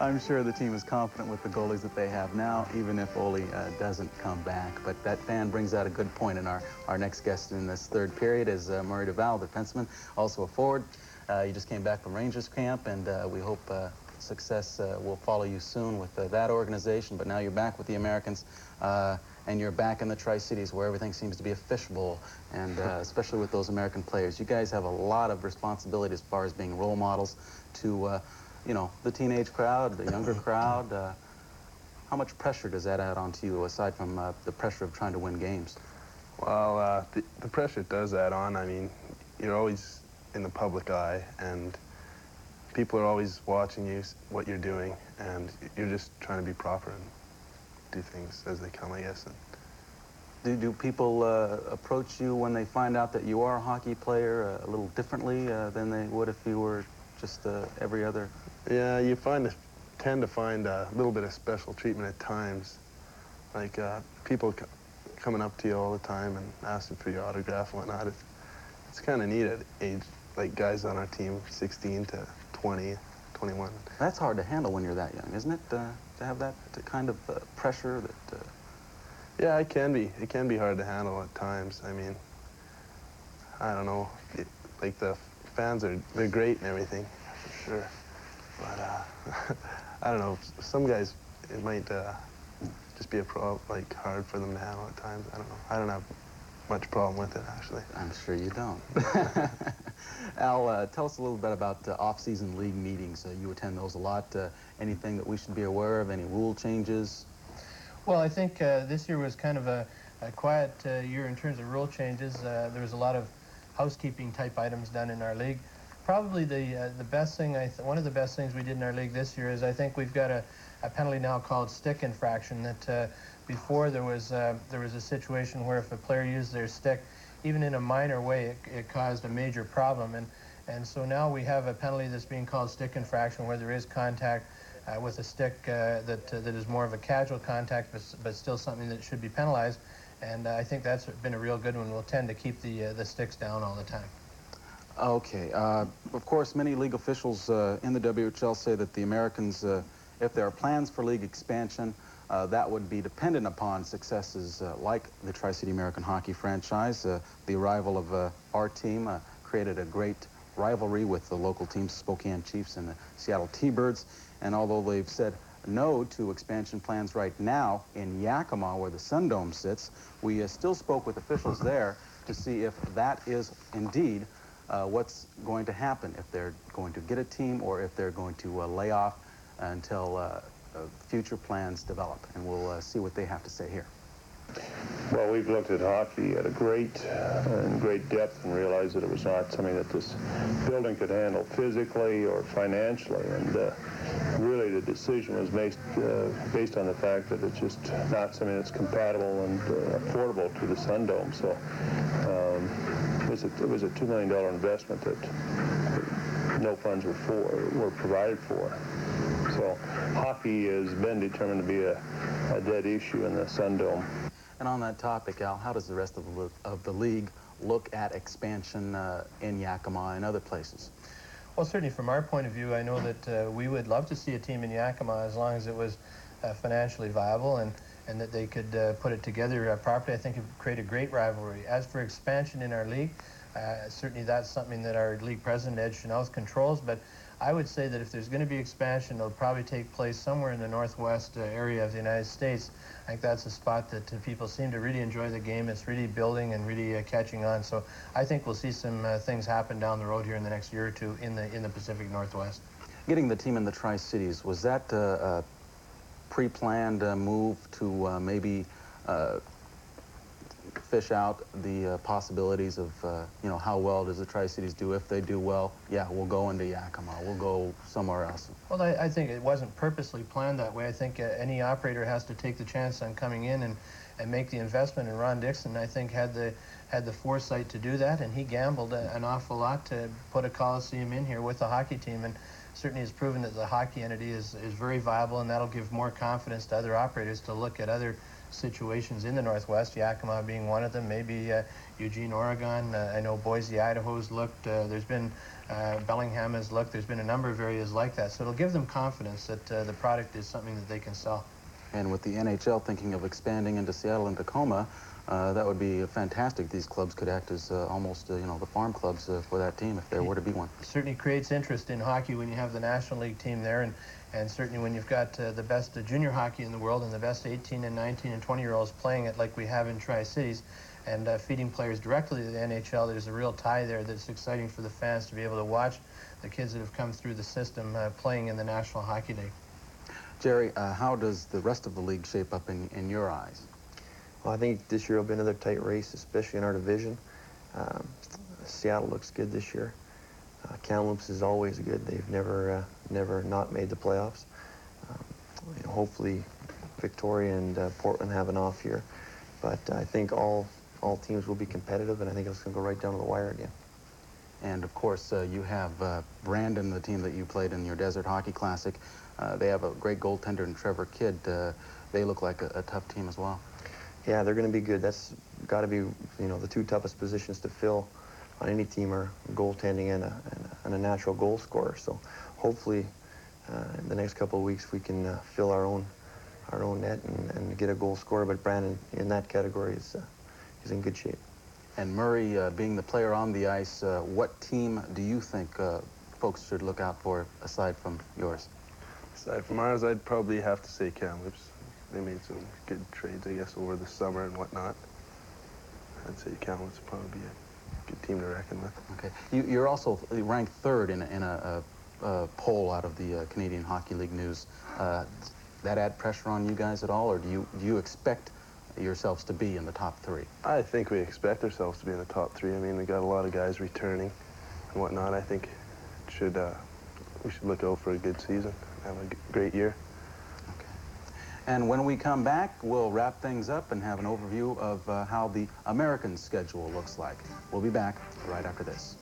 I'm sure the team is confident with the goalies that they have now, even if Ole doesn't come back. But that fan brings out a good point. And our next guest in this third period is Murray Duval, the defenseman, also a forward. You just came back from Rangers camp, and we hope success will follow you soon with that organization. But now you're back with the Americans, and you're back in the Tri-Cities where everything seems to be a fishbowl, and especially with those American players. You guys have a lot of responsibility as far as being role models to you know, the teenage crowd, the younger crowd. How much pressure does that add onto you, aside from the pressure of trying to win games? Well, the pressure does add on. I mean, you're always in the public eye, and people are always watching you, what you're doing, and you're just trying to be proper and do things as they come, I guess. And do people approach you when they find out that you are a hockey player a little differently than they would if you were just every other? Yeah, you tend to find a little bit of special treatment at times. Like people coming up to you all the time and asking for your autograph and whatnot. It's kind of neat at age, like guys on our team, 16 to 20, 21. That's hard to handle when you're that young, isn't it? To have that kind of pressure that... Yeah, it can be. It can be hard to handle at times. I mean, I don't know. Like the fans they're great and everything, for sure. But I don't know. Some guys, it might just be like hard for them to handle at times. I don't know. I don't have much problem with it, actually. I'm sure you don't. Al, tell us a little bit about off-season league meetings. You attend those a lot. Anything that we should be aware of? Any rule changes? Well, I think this year was kind of a quiet year in terms of rule changes. There was a lot of housekeeping type items done in our league. Probably the best thing, one of the best things we did in our league this year is I think we've got a penalty now called stick infraction. That before there was a situation where if a player used their stick, even in a minor way, it caused a major problem. And so now we have a penalty that's being called stick infraction, where there is contact with a stick that is more of a casual contact, but still something that should be penalized. And I think that's been a real good one. We'll tend to keep the sticks down all the time. Okay. Of course, many league officials in the WHL say that the Americans, if there are plans for league expansion, that would be dependent upon successes like the Tri-City American Hockey franchise. The arrival of our team created a great rivalry with the local teams, Spokane Chiefs and the Seattle T-Birds. And although they've said no to expansion plans right now in Yakima, where the Sun Dome sits, we still spoke with officials there to see if that is indeed what's going to happen, if they're going to get a team or if they're going to lay off until future plans develop. And we'll see what they have to say here. Well, we've looked at hockey at a great depth and realized that it was not something that this building could handle physically or financially. And really the decision was based on the fact that it's just not something that's compatible and affordable to the Sun Dome. So it was a $2 million investment that no funds were provided for. So hockey has been determined to be a dead issue in the Sun Dome. And on that topic, Al, how does the rest of the league look at expansion in Yakima and other places? Well, certainly from our point of view, I know that we would love to see a team in Yakima as long as it was financially viable and that they could put it together properly. I think it would create a great rivalry. As for expansion in our league, certainly that's something that our league president, Ed Chanel, controls, but I would say that if there's going to be expansion, it'll probably take place somewhere in the northwest area of the United States. I think that's a spot that people seem to really enjoy the game. It's really building and really catching on. So I think we'll see some things happen down the road here in the next year or two in the Pacific Northwest. Getting the team in the Tri-Cities, was that a pre-planned move to maybe fish out the possibilities of, you know, how well does the Tri-Cities do? If they do well, yeah, we'll go into Yakima, we'll go somewhere else. Well, I think it wasn't purposely planned that way. I think any operator has to take the chance on coming in and make the investment, and Ron Dixon, I think, had the foresight to do that, and he gambled an awful lot to put a Coliseum in here with the hockey team, and certainly has proven that the hockey entity is very viable, and that'll give more confidence to other operators to look at other situations in the Northwest, Yakima being one of them, maybe Eugene, Oregon. I know Boise, Idaho's looked. There's been Bellingham has looked. There's been a number of areas like that. So it'll give them confidence that the product is something that they can sell. And with the NHL thinking of expanding into Seattle and Tacoma, that would be fantastic. These clubs could act as almost, you know, the farm clubs for that team if there were to be one. It certainly creates interest in hockey when you have the National League team there, and certainly when you've got the best junior hockey in the world and the best 18 and 19 and 20-year-olds playing it like we have in Tri-Cities, and feeding players directly to the NHL. There's a real tie there that's exciting for the fans to be able to watch the kids that have come through the system playing in the National Hockey League. Jerry, how does the rest of the league shape up in your eyes? Well, I think this year will be another tight race, especially in our division. Seattle looks good this year. Kamloops is always good. They've never not made the playoffs. You know, hopefully Victoria and Portland have an off year. But I think all teams will be competitive, and I think it's going to go right down to the wire again. And of course, you have Brandon, the team that you played in your Desert Hockey Classic. They have a great goaltender in Trevor Kidd. They look like a tough team as well. Yeah, they're going to be good. That's got to be, you know, the two toughest positions to fill on any team are goaltending and a natural goal scorer. So hopefully, in the next couple of weeks, we can fill our own net and get a goal scorer. But Brandon, in that category, is in good shape. And Murray, being the player on the ice, what team do you think folks should look out for aside from yours? Aside from ours, I'd probably have to say Kamloops. They made some good trades, I guess, over the summer and whatnot. I'd say Kamloops would probably be a good team to reckon with. Okay. You're also ranked third in a poll out of the Canadian Hockey League News. That add pressure on you guys at all, or do you expect yourselves to be in the top three? I think we expect ourselves to be in the top three. I mean, we got a lot of guys returning and whatnot. I think we should look out for a good season, have a great year. Okay. And when we come back, we'll wrap things up and have an overview of how the American schedule looks like. We'll be back right after this.